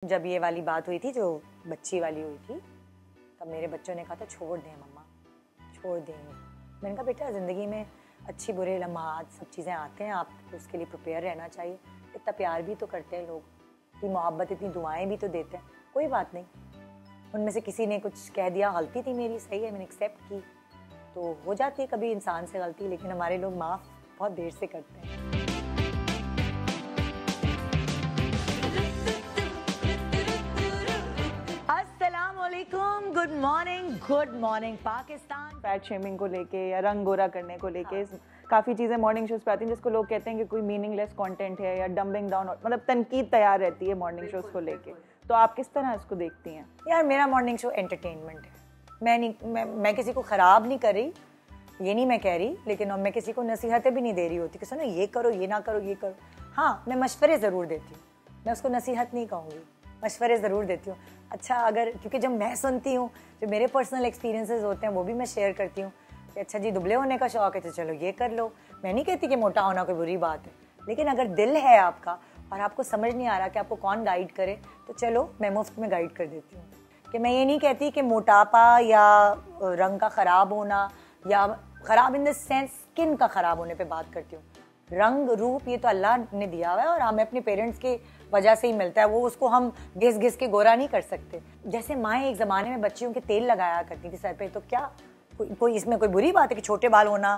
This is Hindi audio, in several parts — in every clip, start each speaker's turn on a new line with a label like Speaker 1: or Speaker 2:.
Speaker 1: जब ये वाली बात हुई थी, जो बच्ची वाली हुई थी, तब मेरे बच्चों ने कहा था छोड़ दें मम्मा, छोड़ देंगे। मैंने कहा बेटा ज़िंदगी में अच्छी बुरे लम्हात सब चीज़ें आते हैं, आपको उसके लिए प्रिपेयर रहना चाहिए। इतना प्यार भी तो करते हैं लोग, इतनी मोहब्बत, इतनी दुआएं भी तो देते हैं। कोई बात नहीं, उनमें से किसी ने कुछ कह दिया, गलती थी मेरी, सही है, मैंने एक्सेप्ट की। तो हो जाती है कभी इंसान से गलती, लेकिन हमारे लोग माफ़ बहुत देर से करते हैं। Good morning Pakistan.
Speaker 2: Fat shaming को लेके या रंग गोरा करने को लेके काफ़ी चीज़ें मॉर्निंग शोज पे आती हैं जिसको लोग कहते हैं कि कोई मीनिंगलेस कंटेंट है या डंबिंग डाउन, मतलब तनकीद तैयार रहती है मॉर्निंग शोज को लेके। तो आप किस तरह इसको देखती हैं?
Speaker 1: यार मेरा मॉर्निंग शो एंटरटेनमेंट है। मैं किसी को ख़राब नहीं कर रही, ये नहीं मैं कह रही, लेकिन मैं किसी को नसीहतें भी नहीं दे रही होती कि सुनो ये करो, ये ना करो, ये करो। हाँ, मैं मशवरे ज़रूर देती हूँ, मैं उसको नसीहत नहीं कहूँगी, मशवरे ज़रूर देती हूँ। अच्छा, अगर क्योंकि जब मैं सुनती हूँ, जो मेरे पर्सनल एक्सपीरियंसेस होते हैं वो भी मैं शेयर करती हूँ कि अच्छा जी दुबले होने का शौक़ है तो चलो ये कर लो। मैं नहीं कहती कि मोटा होना कोई बुरी बात है, लेकिन अगर दिल है आपका और आपको समझ नहीं आ रहा कि आपको कौन गाइड करे, तो चलो मैं मुफ्त में गाइड कर देती हूँ। कि मैं ये नहीं कहती कि मोटापा या रंग का ख़राब होना या ख़राब इन द सेंस स्किन का ख़राब होने पे बात करती हूँ। रंग रूप ये तो अल्लाह ने दिया हुआ है और हमें अपने पेरेंट्स की वजह से ही मिलता है, वो उसको हम घिस घिस के गोरा नहीं कर सकते। जैसे माएँ एक ज़माने में बच्चियों के तेल लगाया करती थी सर पे, तो क्या कोई इसमें कोई बुरी बात है कि छोटे बाल होना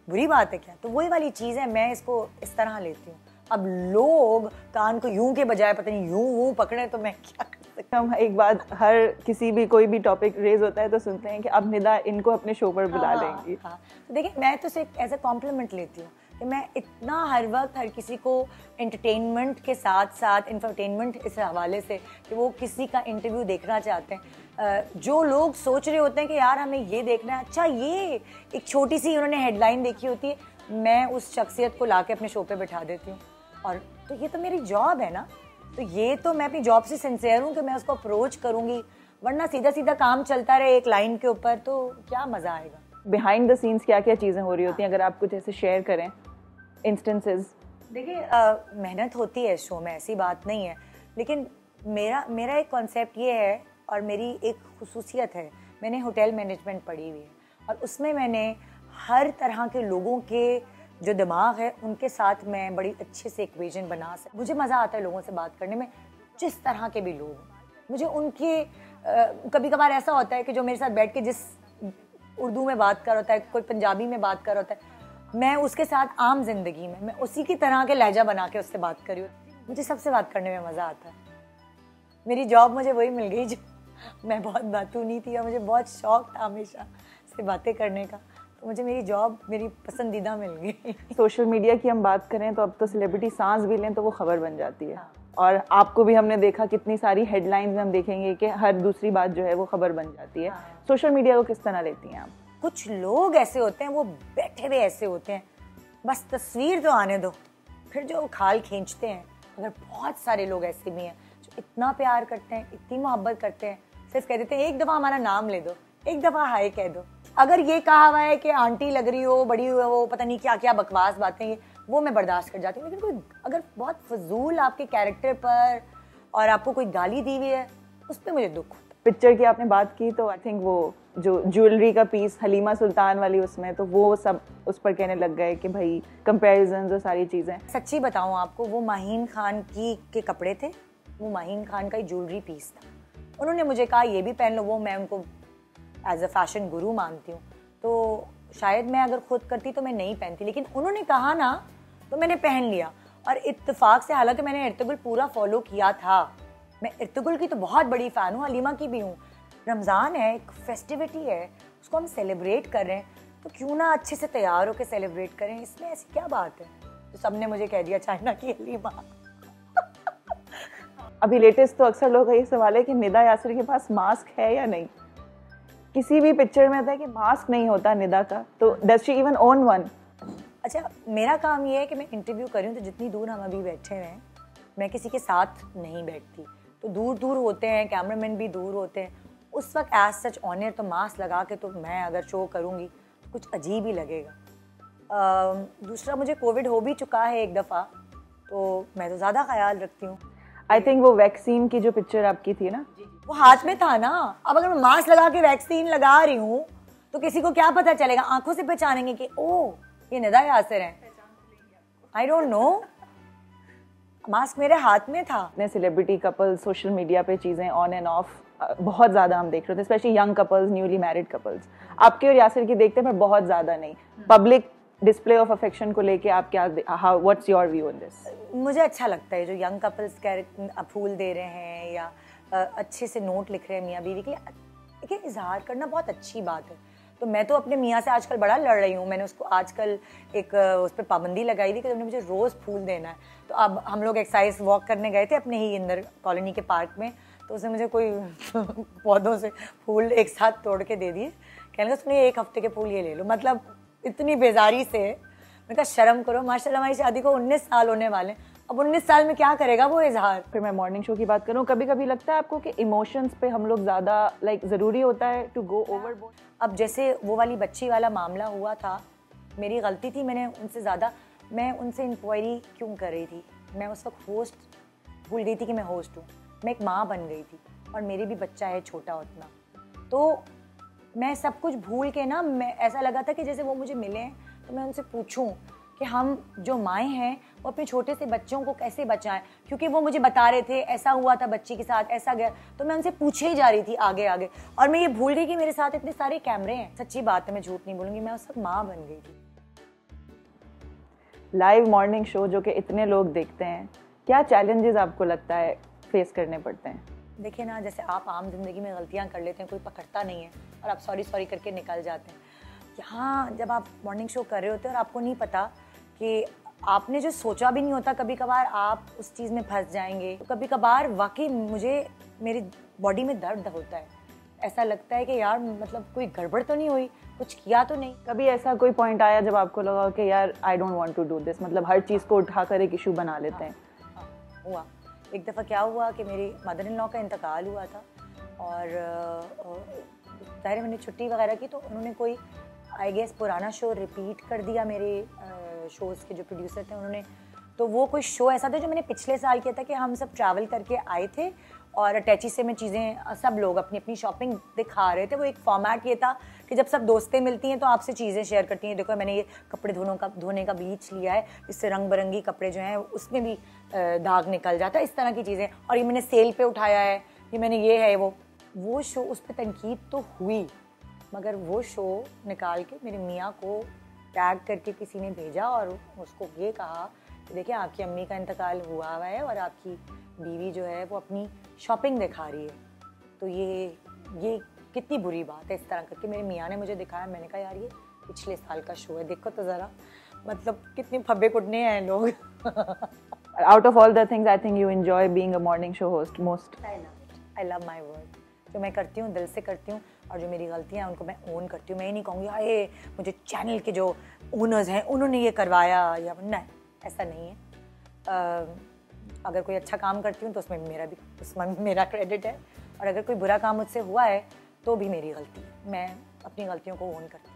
Speaker 1: बुरी बात है क्या? तो वही वाली चीज़ है, मैं इसको इस तरह लेती हूँ। अब लोग कान को यूं के बजाय पता नहीं यूं वूं पकड़े, तो मैं क्या कर सकती हूँ।
Speaker 2: हम एक बात, हर किसी भी कोई भी टॉपिक रेज होता है तो सुनते हैं कि अब निदा इनको अपने शो पर बुला लेंगी।
Speaker 1: हाँ, तो देखिए मैं तो सिर्फ एज ए कॉम्प्लीमेंट लेती हूँ कि मैं इतना हर वक्त हर किसी को एंटरटेनमेंट के साथ साथ इंफरटेनमेंट इस हवाले से कि वो किसी का इंटरव्यू देखना चाहते हैं। जो लोग सोच रहे होते हैं कि यार हमें ये देखना है, अच्छा ये एक छोटी सी उन्होंने हेडलाइन देखी होती है, मैं उस शख्सियत को ला के अपने शो पे बैठा देती हूँ। और तो ये तो मेरी जॉब है ना, तो ये तो मैं अपनी जॉब से सिंसियर हूँ कि मैं उसको अप्रोच करूँगी, वरना सीधा सीधा काम चलता रहे एक लाइन के ऊपर तो क्या मज़ा आएगा।
Speaker 2: बिहाइंड द सीन्स क्या क्या चीज़ें हो रही होती हैं, अगर आप कुछ ऐसे शेयर करें इंस्टेंसेस?
Speaker 1: देखिए मेहनत होती है शो में, ऐसी बात नहीं है, लेकिन मेरा एक कॉन्सेप्ट ये है और मेरी एक खुसूसियत है, मैंने होटल मैनेजमेंट पढ़ी हुई है और उसमें मैंने हर तरह के लोगों के जो दिमाग है उनके साथ मैं बड़ी अच्छे से इक्वेशन बना सकती। मुझे मज़ा आता है लोगों से बात करने में, जिस तरह के भी लोग मुझे उनके कभी कभार ऐसा होता है कि जो मेरे साथ बैठ के जिस उर्दू में बात कर होता है, कोई पंजाबी में बात कर होता है, मैं उसके साथ आम जिंदगी में मैं उसी की तरह के लहजा बना के उससे बात करी हूँ। मुझे सबसे बात करने में मज़ा आता है। मेरी जॉब मुझे वही मिल गई जो मैं बहुत बातूनी थी और मुझे बहुत शौक था हमेशा से बातें करने का, तो मुझे मेरी जॉब मेरी पसंदीदा मिल गई।
Speaker 2: सोशल मीडिया की हम बात करें तो अब तो सेलिब्रिटी सांस भी लें तो वो खबर बन जाती है। और आपको भी हमने देखा कितनी सारी हेडलाइंस में हम देखेंगे कि हर दूसरी बात जो है वो खबर बन जाती है। सोशल मीडिया को किस तरह लेती हैं आप?
Speaker 1: कुछ लोग ऐसे होते हैं, वो बैठे हुए ऐसे होते हैं, बस तस्वीर तो आने दो, फिर जो खाल खींचते हैं। अगर बहुत सारे लोग ऐसे भी हैं जो इतना प्यार करते हैं, इतनी मोहब्बत करते हैं, सिर्फ कह देते हैं एक दफ़ा हमारा नाम ले दो, एक दफ़ा हाय कह दो। अगर ये कहा हुआ है कि आंटी लग रही हो, बड़ी हो, वो पता नहीं क्या क्या बकवास बातें, ये वो मैं बर्दाश्त कर जाती हूँ। लेकिन कोई अगर बहुत फजूल आपके कैरेक्टर पर और आपको कोई गाली दी हुई है, उस पर मुझे दुख होता है।
Speaker 2: पिक्चर की आपने बात की तो आई थिंक वो जो ज्वेलरी का पीस हलीमा सुल्तान वाली उसमें, तो वो सब उस पर कहने लग गए कि भाई कंपैरिजन और सारी चीज़ें।
Speaker 1: सच्ची बताऊँ आपको, वो माहीन खान के कपड़े थे, वो माहीन खान का ही ज्वेलरी पीस था। उन्होंने मुझे कहा ये भी पहन लो, वो मैं उनको एज अ फैशन गुरु मानती हूँ, तो शायद मैं अगर खुद करती तो मैं नहीं पहनती, लेकिन उन्होंने कहा ना तो मैंने पहन लिया। और इत्तेफाक से, हालांकि मैंने इर्तुगरुल पूरा फॉलो किया था, मैं इर्तुगरुल की तो बहुत बड़ी फ़ैन हूँ, हलीमा की भी हूँ। रमज़ान है, एक फेस्टिविटी है, उसको हम सेलिब्रेट कर रहे हैं, तो क्यों ना अच्छे से तैयार होकर सेलिब्रेट करें, इसमें ऐसी क्या बात है? तो सबने मुझे कह दिया चाइना की हलीमा।
Speaker 2: अभी लेटेस्ट तो अक्सर लोग का ये सवाल है कि निदा यासिर के पास मास्क है या नहीं। किसी भी पिक्चर में होता है कि मास्क नहीं होता निदा का, तो does she even own one?
Speaker 1: अच्छा, मेरा काम ये है कि मैं इंटरव्यू कर रही हूँ, तो जितनी दूर हम अभी बैठे हुए हैं, मैं किसी के साथ नहीं बैठती, तो दूर दूर होते हैं, कैमरामैन भी दूर होते हैं, उस वक्त एज सच ऑन एयर तो मास्क लगा के तो मैं अगर शो करूँगी तो कुछ अजीब ही लगेगा। दूसरा, मुझे कोविड हो भी चुका है एक दफ़ा, तो मैं तो ज़्यादा ख्याल रखती हूँ।
Speaker 2: आई थिंक वो वैक्सीन की जो पिक्चर आपकी थी ना,
Speaker 1: वो हाथ में था ना। अब अगर मैं मास्क लगा के वैक्सीन लगा रही हूँ तो किसी को क्या पता चलेगा? आंखों से पहचानेंगे कि ओ ये निदा यासिर है? आई डोंट नो, मास्क मेरे हाथ में था।
Speaker 2: अपने सेलिब्रिटी कपल सोशल मीडिया पे चीजें ऑन एंड ऑफ बहुत ज्यादा हम देख रहे थे, specially young couples, newly married couples. आपके और यासिर की देखते हैं पर बहुत ज्यादा नहीं। पब्लिक डिस्प्ले ऑफ अफेक्शन को लेके आप क्या, what's your view on this?
Speaker 1: मुझे अच्छा लगता है जो यंग कपल्स फूल दे रहे हैं या अच्छे से नोट लिख रहे हैं मियाँ बीवी के लिए। देखिए, इजहार करना बहुत अच्छी बात है। तो मैं तो अपने मियाँ से आजकल बड़ा लड़ रही हूँ। मैंने उसको आजकल एक उस पर पाबंदी लगाई थी कि तुमने मुझे रोज़ फूल देना है। तो अब हम लोग एक्सरसाइज वॉक करने गए थे अपने ही इंदर कॉलोनी के पार्क में, तो उसने मुझे कोई पौधों से फूल एक साथ तोड़ के दे दिए। कहने लगा तुमने 1 हफ्ते के फूल ये ले लो। मतलब इतनी बेजारी से। मैंने कहा शर्म करो, माशाल्लाह हमारी शादी को 19 साल होने वाले, अब 19 साल में क्या करेगा वो इजहार।
Speaker 2: फिर मैं मॉर्निंग शो की बात करूँ, कभी कभी लगता है आपको कि इमोशंस पे हम लोग ज़्यादा ज़रूरी होता है टू गो ओवरबोर्ड?
Speaker 1: अब जैसे वो वाली बच्ची वाला मामला हुआ था, मेरी गलती थी, मैंने उनसे ज़्यादा, मैं उनसे इंक्वायरी क्यों कर रही थी? मैं उस वक्त होस्ट भूल गई थी कि मैं होस्ट हूँ। मैं एक माँ बन गई थी और मेरी भी बच्चा है छोटा उतना, तो मैं सब कुछ भूल के ना, मैं ऐसा लगा था कि जैसे वो मुझे मिले तो मैं उनसे पूछूं कि हम जो माएँ हैं वो अपने छोटे से बच्चों को कैसे बचाएं, क्योंकि वो मुझे बता रहे थे ऐसा हुआ था बच्ची के साथ, ऐसा गया, तो मैं उनसे पूछे ही जा रही थी आगे आगे, और मैं ये भूल गई कि मेरे साथ इतने सारे कैमरे हैं। सच्ची बात है, मैं झूठ नहीं बोलूँगी, मैं उस वक्त माँ बन गई थी।
Speaker 2: लाइव मॉर्निंग शो जो कि इतने लोग देखते हैं, क्या चैलेंजेस आपको लगता है फेस करने पड़ते हैं?
Speaker 1: देखिए ना, जैसे आप आम जिंदगी में गलतियाँ कर लेते हैं, कोई पकड़ता नहीं है और आप सॉरी सॉरी करके निकल जाते हैं। यहाँ जब आप मॉर्निंग शो कर रहे होते हैं और आपको नहीं पता कि आपने जो सोचा भी नहीं होता, कभी कभार आप उस चीज़ में फंस जाएंगे, तो कभी कभार वाकई मुझे मेरी बॉडी में दर्द होता है। ऐसा लगता है कि यार मतलब कोई गड़बड़ तो नहीं हुई, कुछ किया तो नहीं।
Speaker 2: कभी ऐसा कोई पॉइंट आया जब आपको लगा कि यार I don't want to do this, मतलब हर चीज़ को उठाकर एक इशू बना लेते हैं?
Speaker 1: हाँ, हुआ। एक दफ़ा क्या हुआ कि मेरी मदर इन लॉ का इंतकाल हुआ था और ज़ाहिर मैंने छुट्टी वगैरह की, तो उन्होंने कोई आई गेस पुराना शो रिपीट कर दिया। मेरे शोज़ के जो प्रोड्यूसर थे उन्होंने, तो वो कोई शो ऐसा था जो मैंने पिछले साल किया था कि हम सब ट्रैवल करके आए थे और अटैची से में चीज़ें, सब लोग अपनी अपनी शॉपिंग दिखा रहे थे। वो एक फॉर्मेट ये था कि जब सब दोस्तें मिलती हैं तो आपसे चीज़ें शेयर करती हैं, देखो मैंने ये कपड़े धोने का ब्लीच लिया है, इससे रंग बिरंगी कपड़े जो हैं उसमें भी दाग निकल जाता है, इस तरह की चीज़ें, और ये मैंने सेल पे उठाया है, ये मैंने ये है वो शो। उस पर तनकीद तो हुई, मगर वो शो निकाल के मेरे मियाँ को टैग करके किसी ने भेजा और उसको ये कहा कि देखिए आपकी अम्मी का इंतकाल हुआ है और आपकी बीवी जो है वो अपनी शॉपिंग दिखा रही है, तो ये कितनी बुरी बात है। इस तरह करके मेरे मियाँ ने मुझे दिखाया। मैंने कहा यार ये पिछले साल का शो है, देखो तो ज़रा, मतलब कितने फब्बे कुटने हैं लोग।
Speaker 2: Out of all the things, I think you enjoy being a morning show host most.
Speaker 1: I love my work. जो मैं करती हूँ दिल से करती हूँ, और जो मेरी गलतियाँ हैं उनको मैं ओन करती हूँ। मैं ये नहीं कहूँगी अरे मुझे चैनल के जो ओनर्स हैं उन्होंने ये करवाया, या नहीं, ऐसा नहीं है। अगर कोई अच्छा काम करती हूँ तो उसमें मेरा क्रेडिट है, और अगर कोई बुरा काम मुझसे हुआ है तो भी मेरी गलती है। मैं अपनी गलतियों को ओन करती हूँ।